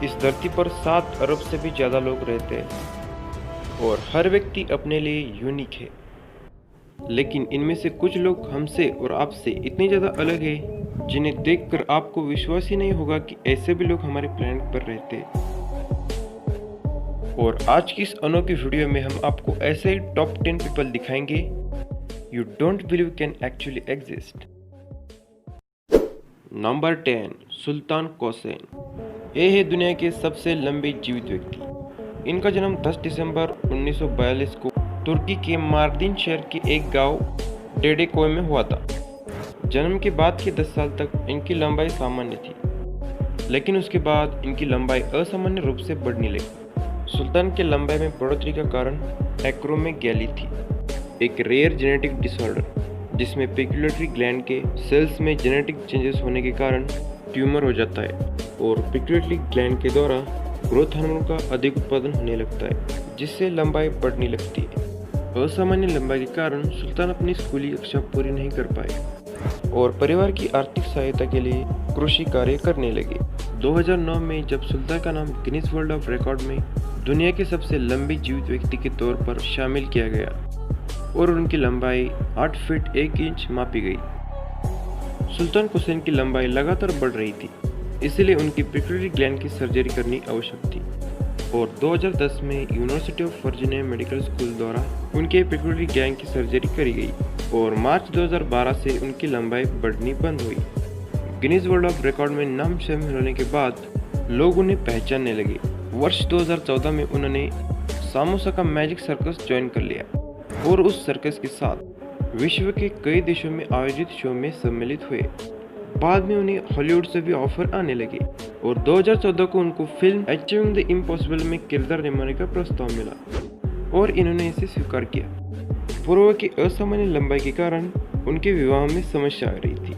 इस धरती पर 7 अरब से भी ज़्यादा लोग रहते हैं और हर व्यक्ति अपने लिए यूनिक है। लेकिन इनमें से कुछ लोग हमसे और आपसे इतने ज़्यादा अलग हैं जिन्हें देखकर आपको विश्वास ही नहीं होगा कि ऐसे भी लोग हमारे प्लैनेट पर रहते हैं। और आज की इस अनोखी वीडियो में हम आपको ऐसे ही टॉप 10 पीपल दिखाएंगे you don't believe can actually exist. Number 10, सुल्तान कोसेन। ये है दुनिया के सबसे लंबे जीवित व्यक्ति। इनका जन्म 10 दिसंबर 1942 को तुर्की के मार्दिन शहर के एक गांव डेडेकोय में हुआ था। जन्म के बाद के 10 साल तक इनकी लंबाई सामान्य थी, लेकिन उसके बाद इनकी लंबाई असामान्य रूप से बढ़ने लगी। सुल्तान के लंबाई में बढ़ोतरी का कारण एक्रोमेगैली थी, एक रेयर जेनेटिक डिसऑर्डर जिसमें पिट्यूटरी ग्लैंड के सेल्स में जेनेटिक चेंजेस होने के कारण ट्यूमर हो जाता है और पिट्यूटरी ग्लैंड के द्वारा ग्रोथ हार्मोन का अधिक उत्पादन होने लगता है, जिससे लंबाई बढ़ने लगती है। असामान्य लंबाई के कारण सुल्तान अपनी स्कूली कक्षा पूरी नहीं कर पाए और परिवार की आर्थिक सहायता के लिए कृषि कार्य करने लगे। 2009 में जब सुल्तान का नाम गिनीज वर्ल्ड ऑफ रिकॉर्ड में दुनिया के सबसे लंबे जीवित व्यक्ति के तौर पर शामिल किया गया और उनकी लंबाई 8 फीट 1 इंच मापी गई। सुल्तान कोसेन की लंबाई लगातार बढ़ रही थी, इसलिए उनकी पिट्यूटरी ग्लैंड की सर्जरी करनी आवश्यक थी और 2010 में university of Virginia medical school द्वारा उनके पिट्यूटरी ग्लैंड की सर्जरी करी गई और मार्च 2012 से उनकी लंबाई बढ़नी बंद हुई। गिनीज वर्ल्ड ऑफ रिकॉर्ड में नाम शामिल होने के बाद लोग उन्हें पहचानने लगे। वर्ष 2014 में उन्होंने सामोसा का मैजिक सर्कस ज्वाइन कर लिया और उस सर्कस के साथ विश्व के कई देशों में आयोजित शो में सम्मिलित हुए। बाद में उन्हें हॉलीवुड से भी ऑफर आने लगे और 2014 को उनको फिल्म अचीविंग द इम्पॉसिबल में किरदार निभाने का प्रस्ताव मिला और इन्होंने इसे स्वीकार किया। पूर्व की असामान्य लंबाई के कारण उनके विवाह में समस्या आ रही थी,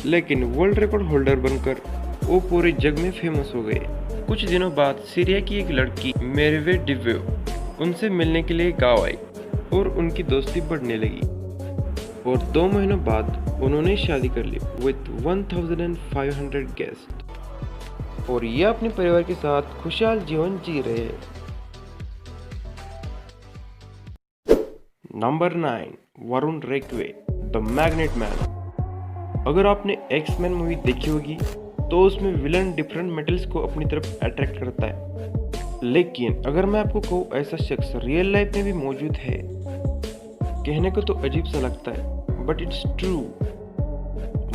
लेकिन वर्ल्ड रिकॉर्ड होल्डर बनकर वो पूरे जग में फेमस हो गए। कुछ दिनों बाद सीरिया की एक लड़की मेरेवे डिव्यो उनसे मिलने के लिए गाँव आई और उनकी दोस्ती बढ़ने लगी और 2 महीनों बाद उन्होंने शादी कर ली विद 1500 गेस्ट और ये अपने परिवार के साथ खुशहाल जीवन जी रहे हैं। Number 9, Varun Rekve, the magnet man. अगर आपने एक्स-मैन मूवी देखी होगी तो उसमें विलन डिफरेंट मेटल्स को अपनी तरफ अट्रैक्ट करता है, लेकिन अगर मैं आपको कहूँ ऐसा शख्स रियल लाइफ में भी मौजूद है, कहने को तो अजीब सा लगता है but it's true.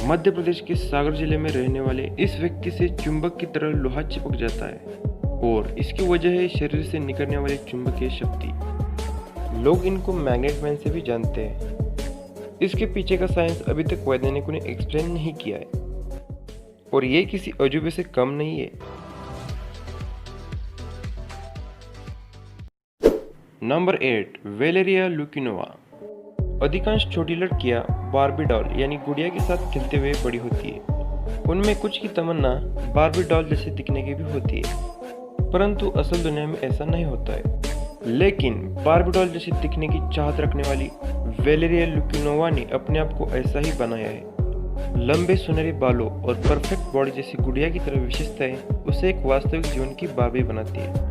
Madhya Pradesh के सागर जिले में रहने वाले इस व्यक्ति से चुंबक की तरह लोहा चिपक जाता है और इसकी वजह है शरीर से निकलने वाली चुंबकीय शक्ति। लोग इनको मैग्नेट मैन से भी जानते हैं। इसके पीछे का साइंस अभी तक वैज्ञानिकों ने एक्सप्लेन नहीं किया है और ये किसी अजूबे से कम नहीं है। Number 8, Valeria Lukinova. अधिकांश छोटी लड़कियां बार्बी डॉल यानी गुड़िया के साथ खेलते हुए बड़ी होती है। उनमें कुछ की तमन्ना बार्बी डॉल जैसे दिखने की भी होती है, परंतु असल दुनिया में ऐसा नहीं होता है। लेकिन बार्बी डॉल जैसे दिखने की चाहत रखने वाली वेलेरिया लुकिनोवा ने अपने आप को ऐसा ही बनाया है। लंबे सुनहरे बालों और परफेक्ट बॉडी जैसी गुड़िया की तरह विशेषताएं उसे एक वास्तविक जीवन की बार्बी बनाती है।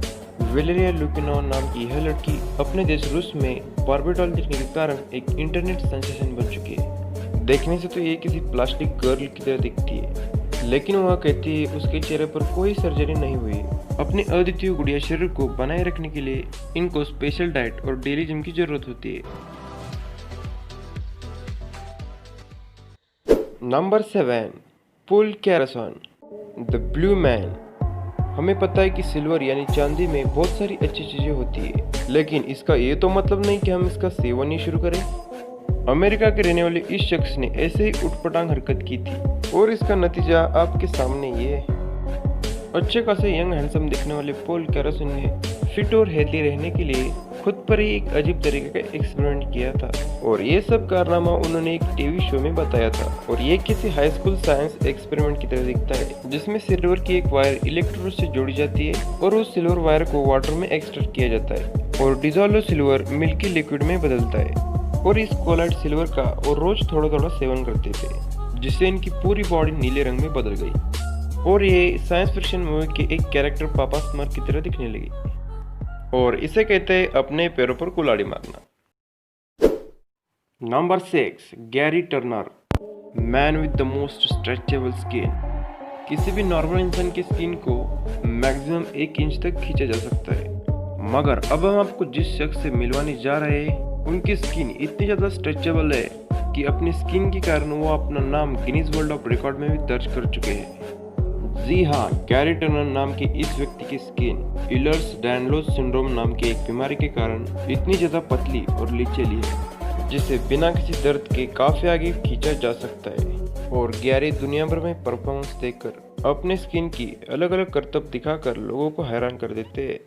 वेलेरिया लुकिनोवा नाम की यह लड़की अपने देश रूस में बार्बी डॉल दिखने के कारण एक इंटरनेट सेंसेशन बन चुकी है। देखने से तो ये किसी प्लास्टिक गर्ल की तरह दिखती है, लेकिन वह कहती है उसके चेहरे पर कोई सर्जरी नहीं हुई है। अपने अद्वितीय गुड़िया शरीर को बनाए रखने के लिए इनको स्पेशल डाइट और डेली जिम की जरूरत होती है। Number 7, Paul Karason, the blue man. हमें पता है कि सिल्वर यानी चांदी में बहुत सारी अच्छी चीजें होती है, लेकिन इसका ये तो मतलब नहीं कि हम इसका सेवन ही शुरू करें। अमेरिका के रहने वाले इस शख्स ने ऐसे ही उठपटांग हरकत की थी और इसका नतीजा आपके सामने ये है। अच्छे खासे यंग हैंडसम दिखने वाले पॉल कैरासन ने फिट और हेल्दी रहने के लिए खुद पर ही एक अजीब तरीके का एक्सपेरिमेंट किया था और ये सब कारनामा उन्होंने एक टीवी शो में बताया था। और ये किसी हाई स्कूल साइंस एक्सपेरिमेंट की तरह दिखता है, जिसमें सिल्वर की एक वायर इलेक्ट्रोड से जोड़ी जाती है और उस सिल्वर वायर को वाटर में एक्सट्रैक्ट किया जाता है और डिजॉल्व सिल्वर मिल्की लिक्विड में बदलता है और इस कोलाइड सिल्वर का वो रोज थोड़ा थोड़ा सेवन करते थे, जिससे इनकी पूरी बॉडी नीले रंग में बदल गई और ये साइंस फिक्शन मूवी के एक कैरेक्टर पापा स्मर्थ की तरह दिखने लगी और इसे कहते हैं अपने पैरों पर कुल्हाड़ी मारना। Number 6, Gary Turner, man with the most stretchable skin. किसी भी नॉर्मल इंसान की स्किन को मैक्सिमम 1 इंच तक खींचा जा सकता है, मगर अब हम आपको जिस शख्स से मिलवाने जा रहे हैं उनकी स्किन इतनी ज़्यादा स्ट्रेचेबल है कि अपनी स्किन के कारण वो अपना नाम गिनीज वर्ल्ड ऑफ रिकॉर्ड में भी दर्ज कर चुके हैं। जी हाँ, गैरी टर्नर नाम के इस व्यक्ति की स्किन इलर्स-डैनलोस सिंड्रोम नाम की एक बीमारी के कारण इतनी ज़्यादा पतली और लचीली है जिसे बिना किसी दर्द के काफ़ी आगे खींचा जा सकता है। और गैरी दुनिया भर में परफॉर्मेंस देकर अपने स्किन की अलग अलग करतब दिखाकर लोगों को हैरान कर देते हैं।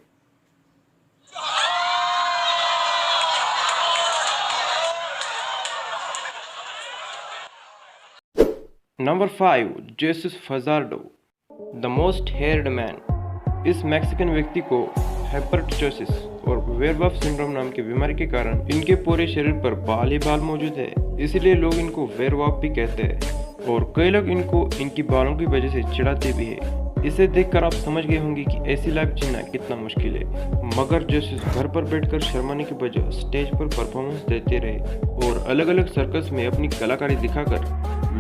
Number 5, Jesus Fajardo, the most haired man. इस मैक्सिकन व्यक्ति को हाइपरटिचोसिस और वेयरवॉल्फ सिंड्रोम नाम की बीमारी के कारण इनके पूरे शरीर पर बाल ही बाल मौजूद है, इसलिए लोग इनको वेयरवॉल्फ भी कहते हैं और कई लोग इनको इनकी बालों की वजह से चिढ़ाते भी है। इसे देखकर आप समझ गए होंगे कि ऐसी लाइफ जीना कितना मुश्किल है, मगर जेसस घर पर बैठकर शर्माने की बजाय स्टेज पर परफॉर्मेंस देते रहे और अलग अलग सर्कस में अपनी कलाकारी दिखाकर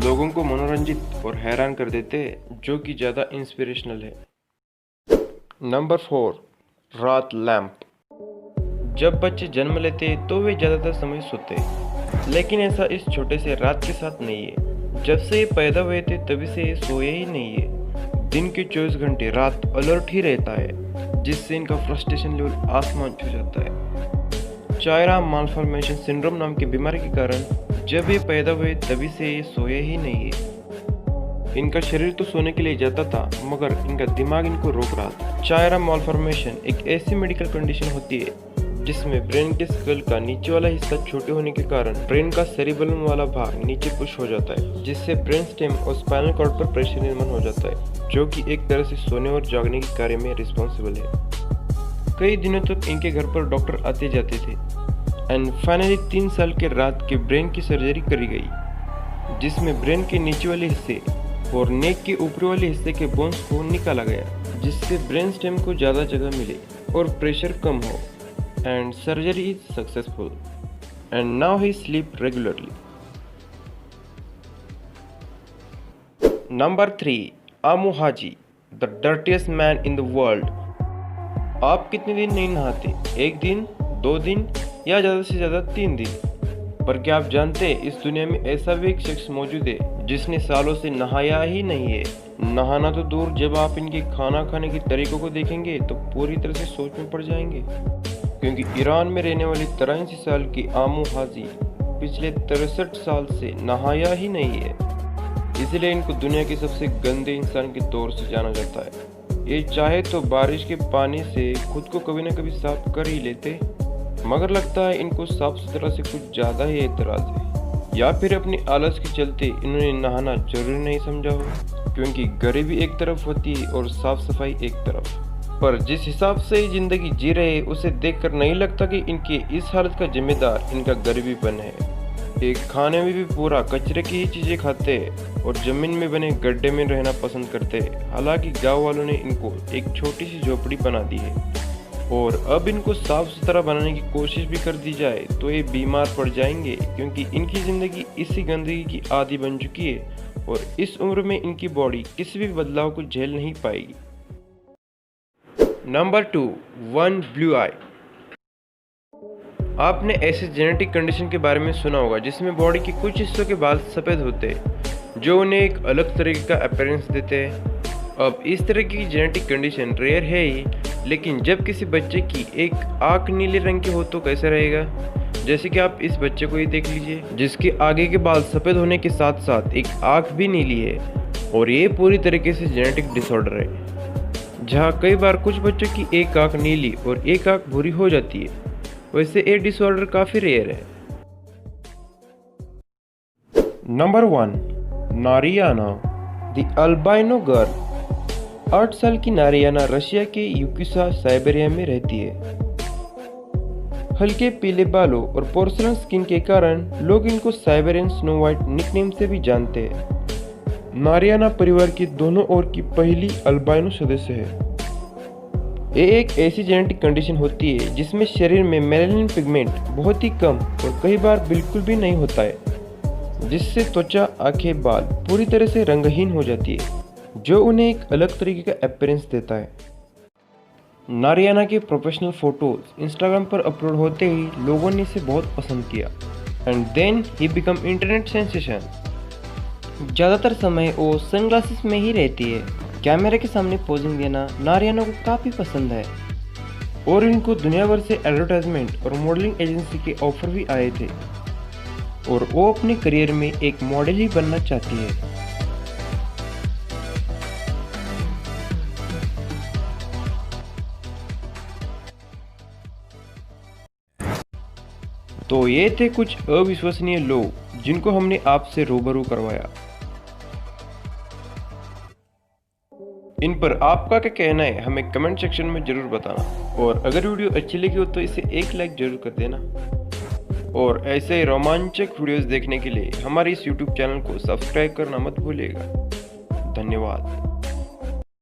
लोगों को मनोरंजित और हैरान कर देते हैं, जो कि ज़्यादा इंस्पिरेशनल है। नंबर 4, रात लैंप। जब बच्चे जन्म लेते हैं तो वे ज़्यादातर समय सोते हैं, लेकिन ऐसा इस छोटे से रात के साथ नहीं है। जब से ये पैदा हुए थे तभी से ये सोए ही नहीं है। दिन के 24 घंटे रात अलर्ट ही रहता है, जिससे इनका फ्रस्ट्रेशन लेवल आसमान छू जाता है। चायरा मालफॉर्मेशन सिंड्रोम नाम की बीमारी के कारण जब ये पैदा हुए तभी से ये सोए ही नहीं है। इनका शरीर तो सोने के लिए जाता था, मगर इनका दिमाग इनको रोक रहा था। चायरा मालफॉर्मेशन एक ऐसी मेडिकल कंडीशन होती है जिसमें ब्रेन के स्कल का नीचे वाला हिस्सा छोटे होने के कारण ब्रेन का सेरिबेलम वाला भाग नीचे पुश हो जाता है, जिससे ब्रेन स्टेम और स्पाइनल कॉर्ड पर प्रेशर निर्माण हो जाता है, जो कि एक तरह से सोने और जागने के कार्य में रिस्पॉन्सिबल है। कई दिनों तक इनके घर पर डॉक्टर आते जाते थे एंड फाइनली 3 साल के रात के ब्रेन की सर्जरी करी गई, जिसमें ब्रेन के नीचे वाले हिस्से और नेक के ऊपरी वाले हिस्से के बोन्स को निकाला गया, जिससे ब्रेन स्टेम को ज़्यादा जगह मिले और प्रेशर कम हो। And surgery is successful and now he sleep regularly. Number 3, Amou Haji, the dirtiest man in the world. आप कितने दिन नहीं नहाते? 1 दिन, 2 दिन या ज़्यादा से ज़्यादा 3 दिन? पर क्या आप जानते हैं इस दुनिया में ऐसा भी एक शख्स मौजूद है जिसने सालों से नहाया ही नहीं है। नहाना तो दूर, जब आप इनके खाना खाने के तरीकों को देखेंगे तो पूरी तरह से सोच में पड़ जाएंगे, क्योंकि ईरान में रहने वाली 83 साल की आमू हाजी पिछले 63 साल से नहाया ही नहीं है, इसलिए इनको दुनिया के सबसे गंदे इंसान के तौर से जाना जाता है। ये चाहे तो बारिश के पानी से खुद को कभी न कभी साफ कर ही लेते, मगर लगता है इनको साफ सुथरा से कुछ ज़्यादा ही एतराज़ है, या फिर अपनी आलस के चलते इन्होंने नहाना जरूरी नहीं समझा हो, क्योंकि गरीबी एक तरफ होती है और साफ सफाई एक तरफ। पर जिस हिसाब से ये ज़िंदगी जी रहे हैं उसे देखकर नहीं लगता कि इनकी इस हालत का जिम्मेदार इनका गरीबीपन है। एक खाने में भी पूरा कचरे की ही चीज़ें खाते हैं और ज़मीन में बने गड्ढे में रहना पसंद करते हैं। हालांकि गांव वालों ने इनको एक छोटी सी झोपड़ी बना दी है और अब इनको साफ सुथरा बनाने की कोशिश भी कर दी जाए तो ये बीमार पड़ जाएंगे, क्योंकि इनकी ज़िंदगी इसी गंदगी की आदी बन चुकी है और इस उम्र में इनकी बॉडी किसी भी बदलाव को झेल नहीं पाएगी। नंबर 2, वन ब्लू आई। आपने ऐसे जेनेटिक कंडीशन के बारे में सुना होगा जिसमें बॉडी के कुछ हिस्सों के बाल सफ़ेद होते हैं जो उन्हें एक अलग तरीके का अपीयरेंस देते हैं। अब इस तरह की जेनेटिक कंडीशन रेयर है ही, लेकिन जब किसी बच्चे की एक आँख नीले रंग की हो तो कैसा रहेगा? जैसे कि आप इस बच्चे को ही देख लीजिए, जिसके आगे के बाल सफ़ेद होने के साथ साथ एक आँख भी नीली है, और ये पूरी तरीके से जेनेटिक डिसऑर्डर है, जहाँ कई बार कुछ बच्चों की एक आँख नीली और एक आँख भूरी हो जाती है। वैसे ये डिसऑर्डर काफ़ी रेयर है। Number 1, Nariana, the albino girl. 8 साल की नारियाना रशिया के यूक्यूसा साइबेरिया में रहती है। हल्के पीले बालों और पोर्सलन स्किन के कारण लोग इनको साइबेरियन स्नो वाइट निकनेम से भी जानते हैं। नारियाना परिवार की दोनों ओर की पहली अल्बाइनो सदस्य है। ये एक ऐसी जेनेटिक कंडीशन होती है जिसमें शरीर में मेलानिन पिगमेंट बहुत ही कम और कई बार बिल्कुल भी नहीं होता है, जिससे त्वचा, आंखें, बाल पूरी तरह से रंगहीन हो जाती है, जो उन्हें एक अलग तरीके का अपीयरेंस देता है। नारियाना के प्रोफेशनल फोटोज इंस्टाग्राम पर अपलोड होते ही लोगों ने इसे बहुत पसंद किया and then he become internet sensation. ज़्यादातर वो सनग्लासेस में ही रहती है। कैमरे के सामने पोजिंग देना नारियाना को काफ़ी पसंद है और इनको दुनिया भर से एडवर्टाइजमेंट और मॉडलिंग एजेंसी के ऑफर भी आए थे और वो अपने करियर में एक मॉडल ही बनना चाहती है। तो ये थे कुछ अविश्वसनीय लोग जिनको हमने आपसे रूबरू करवाया। इन पर आपका क्या कहना है हमें कमेंट सेक्शन में जरूर बताना, और अगर वीडियो अच्छी लगी हो तो इसे एक लाइक जरूर कर देना, और ऐसे रोमांचक वीडियोस देखने के लिए हमारे इस YouTube चैनल को सब्सक्राइब करना मत भूलिएगा। धन्यवाद।